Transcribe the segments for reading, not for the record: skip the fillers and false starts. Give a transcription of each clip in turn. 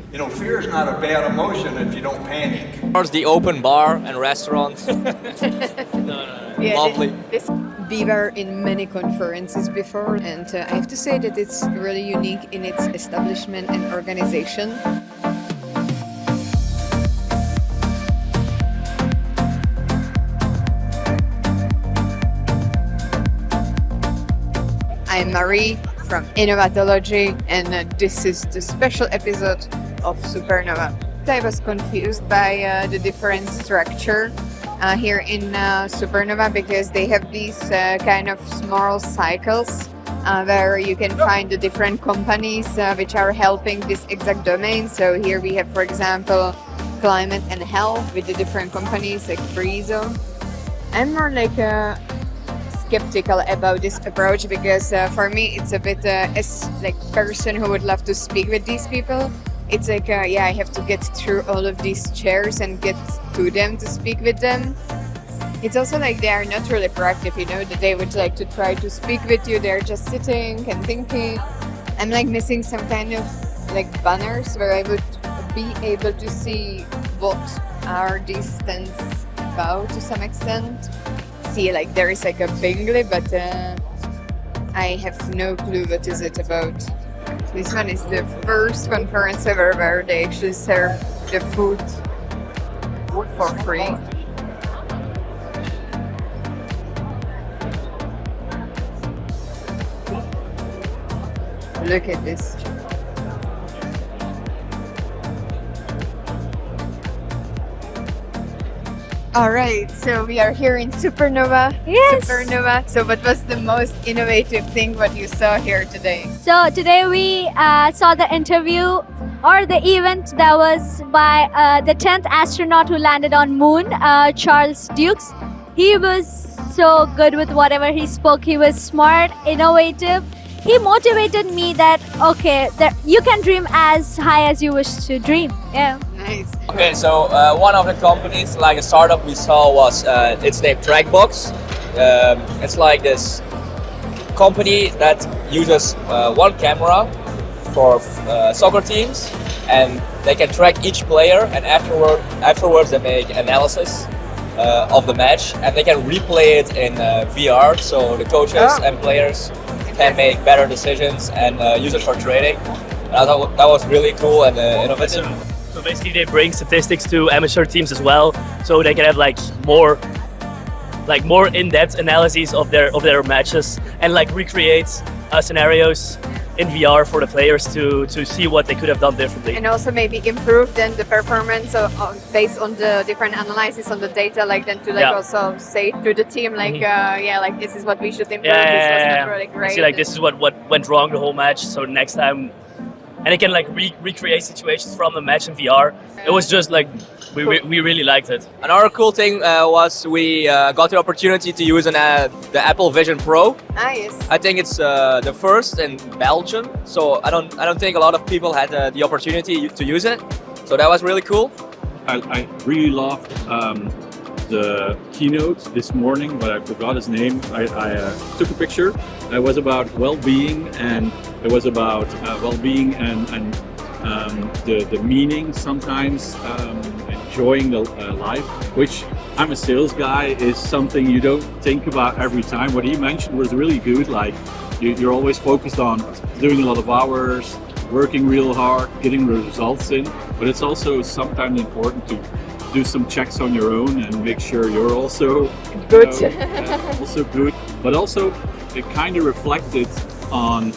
You know, fear is not a bad emotion if you don't panic. There's the open bar and restaurants. Yeah, Lovely. We were in many conferences before, and I have to say that it's really unique in its establishment and organization. I'm Marie from Innovatology, and this is the special episode of SuperNova. I was confused by the different structure here in SuperNova because they have these kind of small cycles where you can find the different companies which are helping this exact domain. So here we have, for example, climate and health with the different companies like Breezo. I'm more like skeptical about this approach because for me it's a bit as like person who would love to speak with these people. It's like I have to get through all of these chairs and get to them to speak with them. It's also like they are not really proactive, you know, that they would like to try to speak with you. They're just sitting and thinking. I'm like missing some kind of like banners where I would be able to see what are these stands about to some extent. See, like there is like a bingley, but I have no clue what is it about. This one is the first conference ever where they actually serve the food for free. Look at this. All right, so we are here in SuperNova. Yes. SuperNova. So what was the most innovative thing what you saw here today? So today we saw the interview or the event that was by the 10th astronaut who landed on moon, Charles Dukes. He was so good with whatever he spoke. He was smart, innovative. He motivated me that, okay, that you can dream as high as you wish to dream. Yeah. Nice. Okay, so one of the companies, like a startup we saw was, it's named Trackbox. It's like this company that uses one camera for soccer teams, and they can track each player, and afterwards they make analysis of the match, and they can replay it in VR, so the coaches and players can make better decisions and use it for trading. I thought that was really cool and innovative. So basically they bring statistics to amateur teams as well, so they can have like more in-depth analyses of their matches and like recreate scenarios in VR for the players to see what they could have done differently. And also maybe improve then the performance based on the different analysis on the data, like then to like also say to the team like like this is what we should improve. This was not really great. See, like this is what went wrong the whole match. So next time, and it can like recreate situations from the match in VR. It was just like we really liked it. Another cool thing was we got the opportunity to use the Apple Vision Pro. Ah, yes. I think it's the first in Belgium, so I don't think a lot of people had the opportunity to use it. So that was really cool. I really loved the keynote this morning, but I forgot his name. I took a picture. It was about well-being, and it was about well-being and the meaning sometimes, enjoying the life, which I'm a sales guy, is something you don't think about every time. What he mentioned was really good. Like you're always focused on doing a lot of hours, working real hard, getting the results in, but it's also sometimes important to do some checks on your own and make sure you're also good. Also good. But also it kind of reflected on,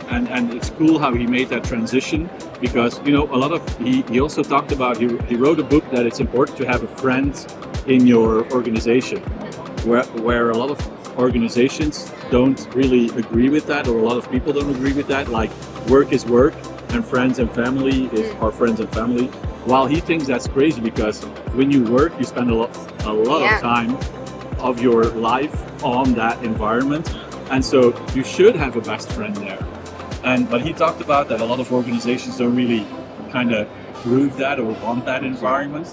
and it's cool how he made that transition, because you know a lot of he also talked about, he wrote a book that it's important to have a friend in your organization, where a lot of organizations don't really agree with that, or a lot of people don't agree with that. Like work is work and friends and family are friends and family. While he thinks that's crazy, because when you work you spend a lot of time of your life on that environment, and so you should have a best friend there. But he talked about that a lot of organizations don't really kind of prove that or want that environment,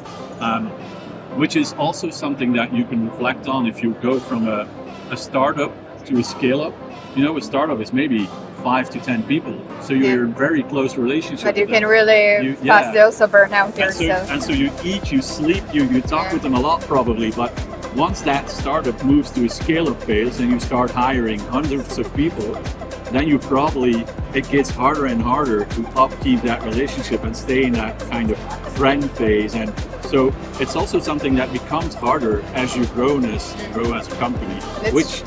which is also something that you can reflect on if you go from a startup to a scale up. You know, a startup is maybe 5 to 10 people. So you're in very close relationship. But you with can them. really pass the also burn out yourself. And so you eat, you sleep, you talk with them a lot probably, but once that startup moves to a scale-up phase and you start hiring hundreds of people, then it gets harder and harder to upkeep that relationship and stay in that kind of friend phase. And so it's also something that becomes harder as you grow as a company, which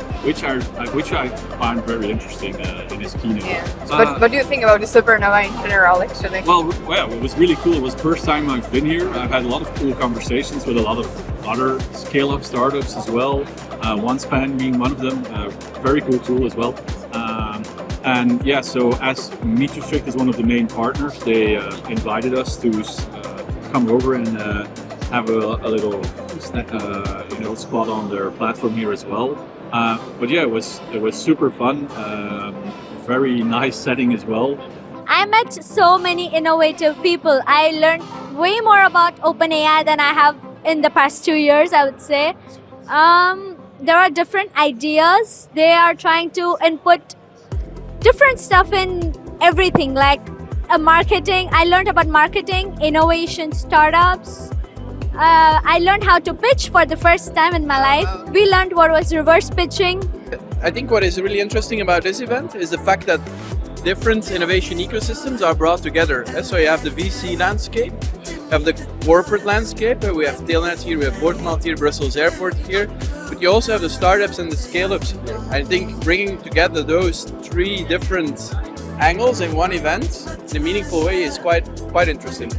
I find very interesting in his keynote. Yeah. But what do you think about the SuperNova in general, actually? Well, it was really cool. It was the first time I've been here. I've had a lot of cool conversations with a lot of other scale-up startups as well. OneSpan being one of them, very cool tool as well. And yeah, so as Metrostrict is one of the main partners, they invited us to come over and have a little spot on their platform here as well. But yeah, it was super fun. Very nice setting as well. I met so many innovative people. I learned way more about OpenAI than I have in the past 2 years, I would say. There are different ideas. They are trying to input different stuff in everything, like marketing. I learned about marketing, innovation, startups. I learned how to pitch for the first time in my life. We learned what was reverse pitching. I think what is really interesting about this event is the fact that different innovation ecosystems are brought together. So you have the VC landscape, you have the corporate landscape, we have Telnet here, we have Bortenland here, Brussels Airport here, but you also have the startups and the scale-ups here. I think bringing together those three different angles in one event in a meaningful way is quite interesting.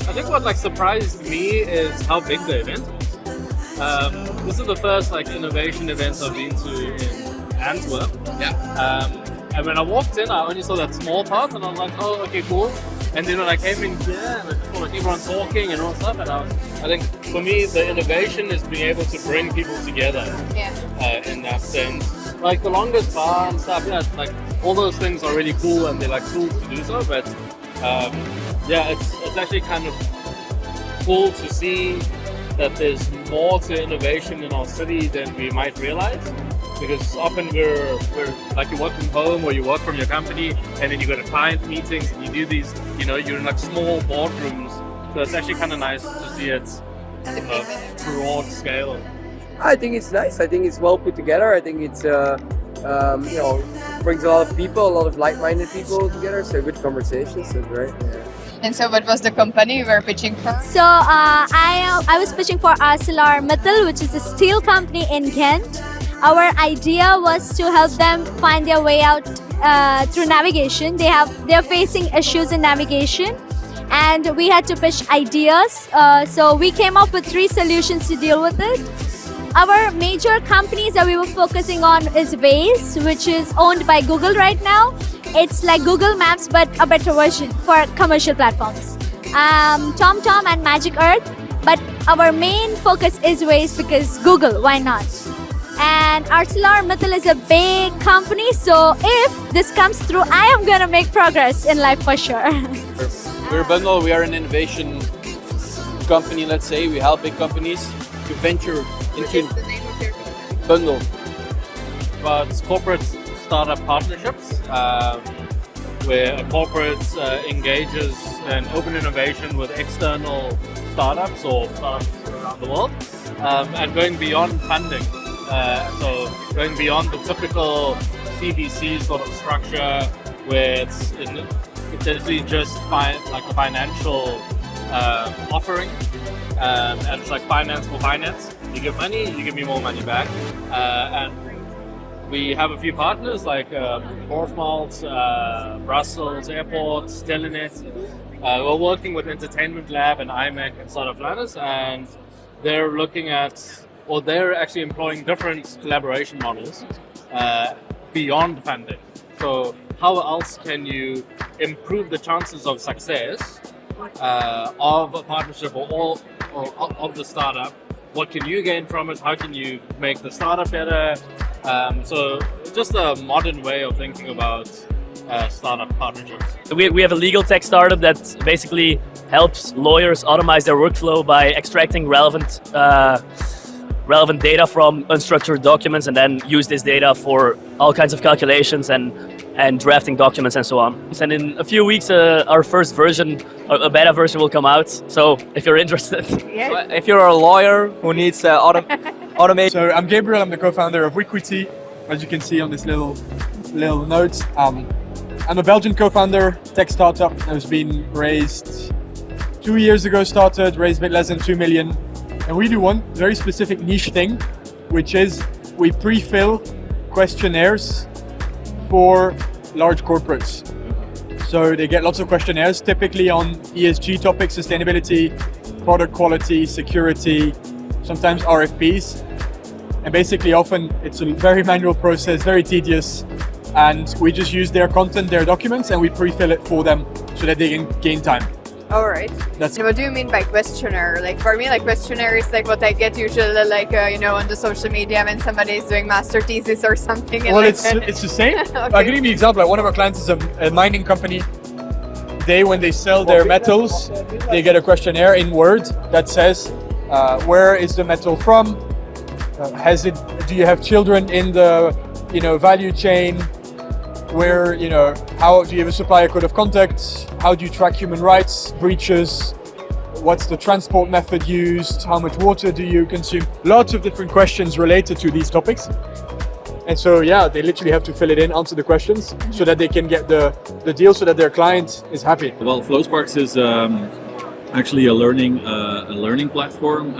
I think what surprised me is how big the event is. This is the first innovation event I've been to in Antwerp. Yeah. And when I walked in, I only saw that small part, and I was like, "Oh, okay, cool." And then when I came in here, and I saw everyone talking and all stuff, and I think for me, the innovation is being able to bring people together. Yeah. In that sense, the longest bar and stuff, all those things are really cool, and they're cool to do so. But yeah, it's actually kind of cool to see that there's more to innovation in our city than we might realize. Because often we're you work from home or you work from your company, and then you go to client meetings and you do these, you're in small boardrooms. So it's actually kind of nice to see it broad scale. I think it's nice. I think it's well put together. I think it's brings a lot of people, a lot of like-minded people together. So good conversations. So great. Yeah. And so what was the company you were pitching for? So I was pitching for ArcelorMittal, which is a steel company in Ghent. Our idea was to help them find their way out through navigation. They're facing issues in navigation, and we had to pitch ideas. So we came up with 3 solutions to deal with it. Our major companies that we were focusing on is Waze, which is owned by Google right now. It's like Google Maps, but a better version for commercial platforms. TomTom and Magic Earth, but our main focus is Waze because Google, why not? And ArcelorMittal is a big company, so if this comes through, I am going to make progress in life for sure. We're Bundle, we are an innovation company, let's say. We help big companies to venture into Bundle. But it's corporate startup partnerships, where a corporate engages in open innovation with external startups or startups around the world, and going beyond funding. So going beyond the typical CVC sort of structure, where it's essentially just a financial offering, and it's like finance for finance. You give money, you give me more money back, and we have a few partners like Bortenland, Brussels Airport, Telnet. We're working with Entertainment Lab and IMEC and Startup Planners, and they're looking at, or they're actually employing different collaboration models beyond funding. So how else can you improve the chances of success of a partnership or of the startup? What can you gain from it? How can you make the startup better? So just a modern way of thinking about startup partnerships. We have a legal tech startup that basically helps lawyers automate their workflow by extracting relevant relevant data from unstructured documents and then use this data for all kinds of calculations and drafting documents and so on. And in a few weeks, our first version, a beta version, will come out. So if you're interested. Yeah. If you're a lawyer who needs automation. So I'm Gabriel, I'm the co-founder of Wiquity, as you can see on this little note. I'm a Belgian co-founder, tech startup that has been raised 2 years ago, raised a bit less than 2 million. And we do one very specific niche thing, which is we pre-fill questionnaires for large corporates. So they get lots of questionnaires, typically on ESG topics, sustainability, product quality, security, sometimes RFPs. And basically often it's a very manual process, very tedious. And we just use their content, their documents, and we pre-fill it for them so that they can gain time. All right. That's What do you mean by questionnaire? Like for me, like questionnaire is like what I get usually, like on the social media when somebody is doing master thesis or something. And well, like, it's the same. Okay. I'll give you an example. Like one of our clients is a mining company. When they sell their metals, they get a questionnaire in Word that says, where is the metal from? Do you have children in the value chain? Where, how do you have a supplier code of conduct? How do you track human rights breaches? What's the transport method used? How much water do you consume? Lots of different questions related to these topics. And so, they literally have to fill it in, answer the questions so that they can get the deal so that their client is happy. Well, FlowSparks is actually a learning platform.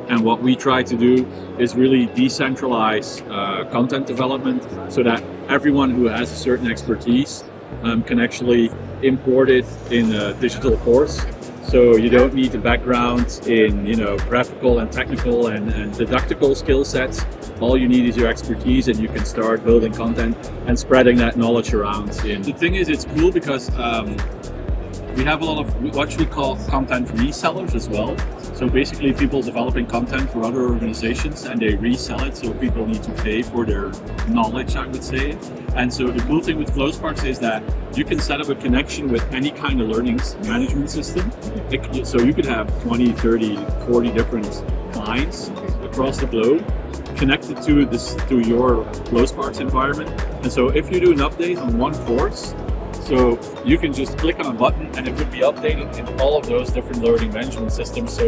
And what we try to do is really decentralize content development so that everyone who has a certain expertise can actually import it in a digital course. So you don't need a background in graphical and technical and didactical skill sets. All you need is your expertise, and you can start building content and spreading that knowledge around. The thing is, it's cool because we have a lot of what we call content resellers as well. So basically people developing content for other organizations and they resell it, so people need to pay for their knowledge, I would say. And so the cool thing with FlowSparks is that you can set up a connection with any kind of learning management system. So you could have 20, 30, 40 different clients across the globe connected to your FlowSparks environment. And so if you do an update on one course, so you can just click on a button and it would be updated in all of those different learning management systems. So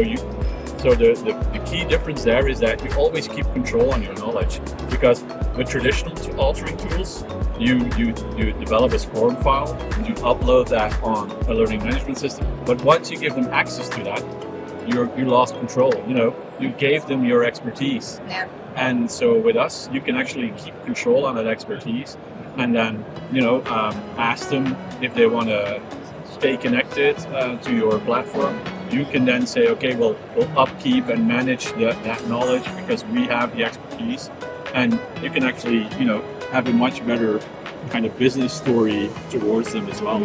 the key difference there is that you always keep control on your knowledge, because with traditional authoring tools, you develop a SCORM file and you upload that on a learning management system. But once you give them access to that, you lost control. You gave them your expertise. Yeah. And so with us, you can actually keep control on that expertise. And then, ask them if they want to stay connected to your platform. You can then say, okay, we'll upkeep and manage that knowledge because we have the expertise. And you can actually, have a much better kind of business story towards them as well.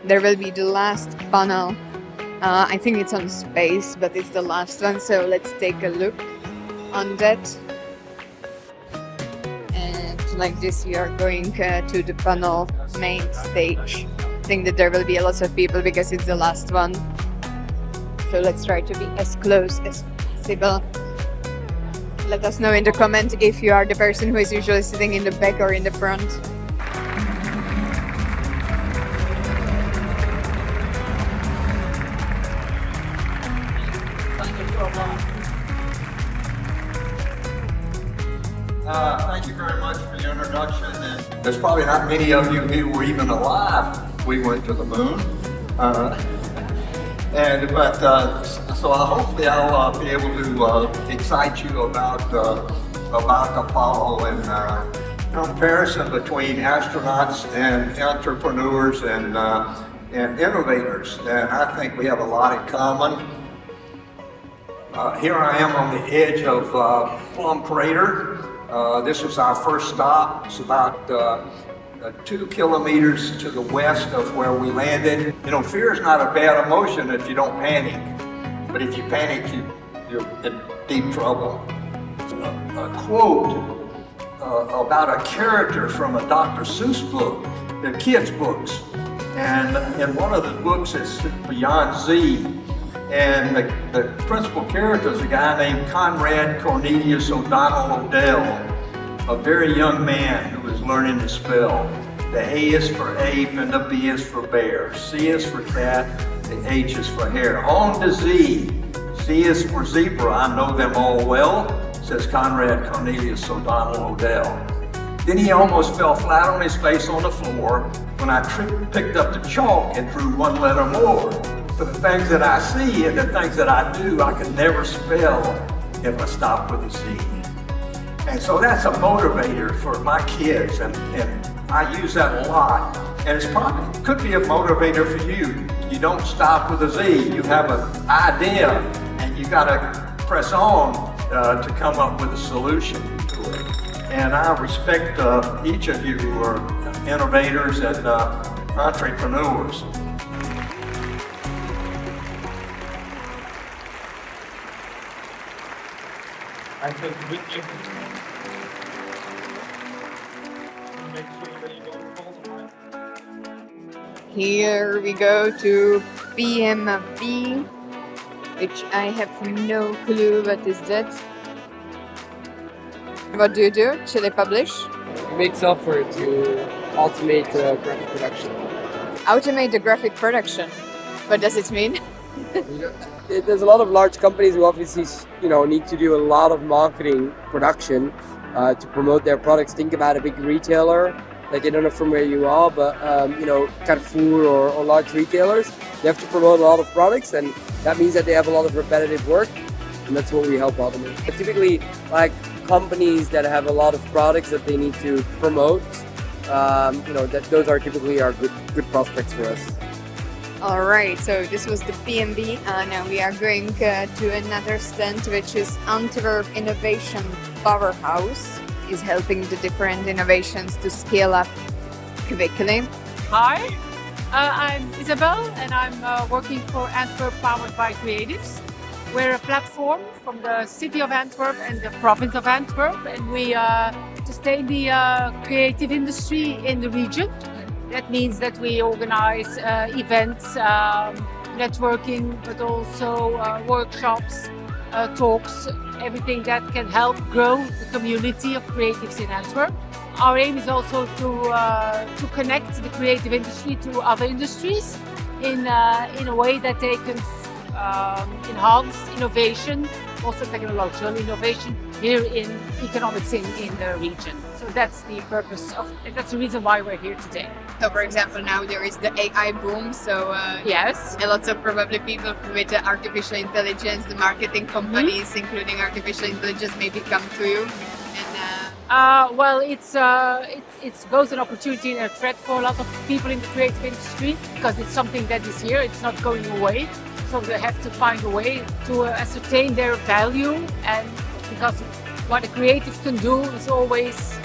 There will be the last panel. I think it's on space, but it's the last one. So let's take a look on that. And like this, we are going to the panel main stage. I think that there will be a lot of people because it's the last one. So let's try to be as close as possible. Let us know in the comment if you are the person who is usually sitting in the back or in the front. Thank you very much for the introduction. And there's probably not many of you who were even alive. We went to the moon. So hopefully I'll be able to excite you about the fall and comparison between astronauts and entrepreneurs and innovators. And I think we have a lot in common. Here I am on the edge of Plum Crater. This was our first stop. It's about 2 kilometers to the west of where we landed. Fear is not a bad emotion if you don't panic. But if you panic, you're in deep trouble. A quote about a character from a Dr. Seuss book. They're kids' books. And in one of the books, it's Beyond Z. And the principal character is a guy named Conrad Cornelius O'Donnell Odell, a very young man who is learning to spell. The A is for ape and the B is for bear. C is for cat, the H is for hare. On to Z. Z is for zebra. I know them all well, says Conrad Cornelius O'Donnell Odell. Then he almost fell flat on his face on the floor when I picked up the chalk and drew one letter more. For the things that I see and the things that I do, I could never spell if I stopped with a Z. And so that's a motivator for my kids, and I use that a lot. And it's probably could be a motivator for you. You don't stop with a Z. You have an idea, and you got to press on to come up with a solution to it. And I respect each of you who are innovators and entrepreneurs. I think we can make sure that you don't fall behind. Here we go to PMV, which I have no clue what is that. What do? Should I publish? Make software to automate graphic production. Automate the graphic production. What does it mean? There's a lot of large companies who obviously, need to do a lot of marketing production to promote their products. Think about a big retailer. Like, I don't know from where you are, but Carrefour or large retailers, they have to promote a lot of products, and that means that they have a lot of repetitive work, and that's what we help automate. But typically, like companies that have a lot of products that they need to promote, those are typically our good prospects for us. All right, so this was the PMB. Now we are going to another stand, which is Antwerp Innovation Powerhouse. Is helping the different innovations to scale up quickly. Hi, I'm Isabel, and I'm working for Antwerp Powered by Creatives. We're a platform from the city of Antwerp and the province of Antwerp, and we sustain the creative industry in the region. That means that we organize events, networking, but also workshops, talks, everything that can help grow the community of creatives in Antwerp. Our aim is also to connect the creative industry to other industries in a way that they can enhance innovation, also technological innovation here in economics in the region. So that's the purpose of, that's the reason why we're here today. So, for example, now there is the AI boom. So Yes. a lot of probably people with the artificial intelligence, the marketing companies, including artificial intelligence, maybe come to you. And Well, it's both an opportunity and a threat for a lot of people in the creative industry, because it's something that is here, it's not going away. So they have to find a way to ascertain their value, and because what a creative can do is always,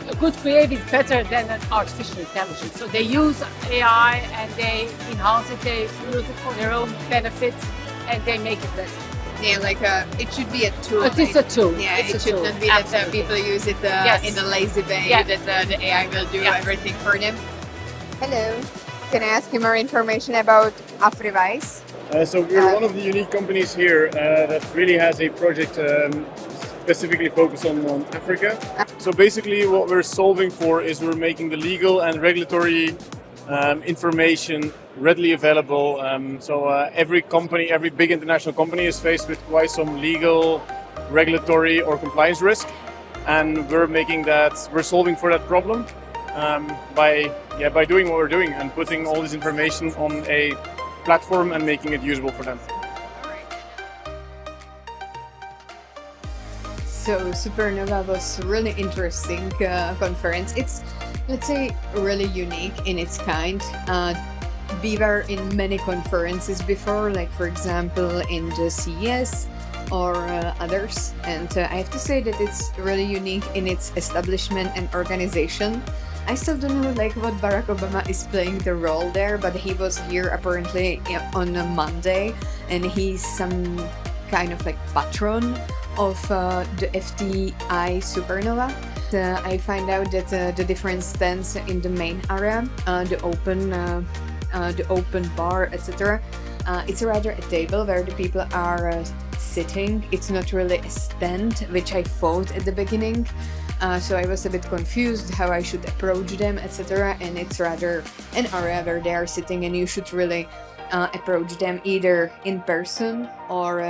a good creative is better than an artificial intelligence. So they use AI and they enhance it, they use it for their own benefit, and they make it better. yeah, like it should be a tool. It is a tool. Yeah, It's it a should tool. not be that Absolutely. people use it Yes. in a lazy way, Yeah. that the AI will do Yeah. everything for them. Hello. Can I ask you more information about Afriwise? So we're one of the unique companies here that really has a project specifically focused on Africa. So basically what we're solving for is we're making the legal and regulatory information readily available. Every company, every big international company is faced with quite some legal, regulatory or compliance risk. And we're solving for that problem by doing what we're doing and putting all this information on a platform and making it usable for them. So SuperNova was a really interesting conference. It's, let's say, really unique in its kind. We were in many conferences before, like for example in the CES or others, and I have to say that it's really unique in its establishment and organization. I still don't know like what Barack Obama is playing the role there, but he was here apparently on a Monday, and he's some kind of like patron of the FTI SuperNova. I find out that the different stands in the main area, the open bar, etc. It's rather a table where the people are sitting. It's not really a stand, which I thought at the beginning. So I was a bit confused how I should approach them, etc. And it's rather an area where they are sitting, and you should really approach them either in person or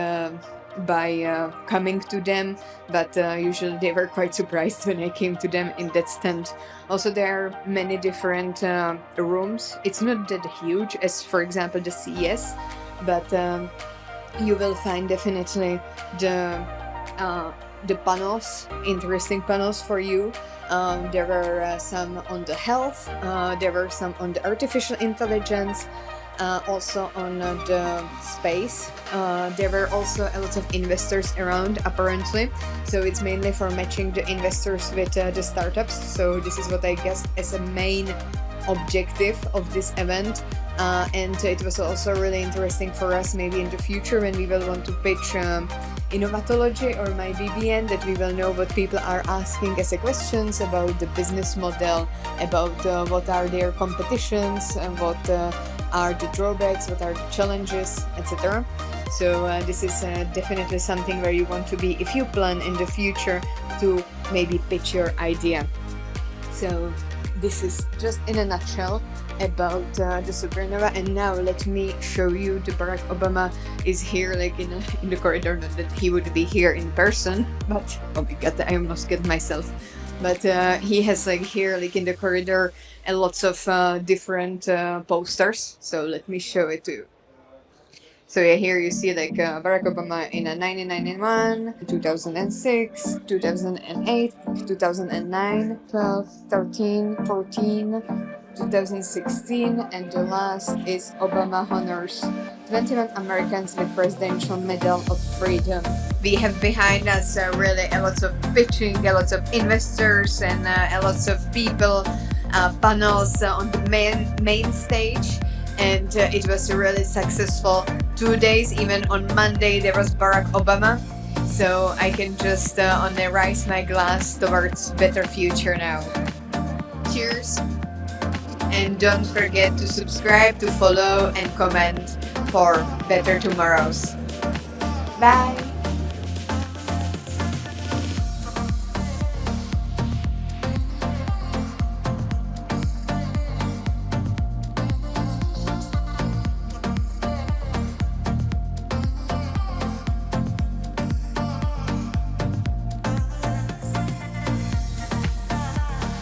by coming to them. But usually they were quite surprised when I came to them in that stand. Also, there are many different rooms. It's not that huge as, for example, the CES, but you will find definitely the panels, interesting panels for you. There were some on the health, there were some on the artificial intelligence, also on the space. There were also a lot of investors around, apparently, so it's mainly for matching the investors with the startups. So this is what I guess as a main objective of this event. And it was also really interesting for us maybe in the future when we will want to pitch Innovatology or my BBN, that we will know what people are asking as a questions about the business model, about what are their competitions, and what are the drawbacks, what are the challenges, etc. So this is definitely something where you want to be if you plan in the future to maybe pitch your idea. So this is just in a nutshell about the supernova. And now let me show you the Barack Obama is here, like in the corridor. Not that he would be here in person, but oh my god, I almost get myself. But he has like here, like in the corridor, lots of different posters. So let me show it to you. So yeah, here you see like Barack Obama in 1991, 2006, 2008, 2009, 12, 13, 14, 2016, and the last is Obama honors 21 Americans with Presidential Medal of Freedom. We have behind us really a lot of pitching, a lot of investors, and a lot of people, panels on the main stage. And it was really successful. 2 days, even on Monday, there was Barack Obama. So I can just only raise my glass towards better future now. Cheers. And don't forget to subscribe, to follow, and comment for better tomorrows. Bye.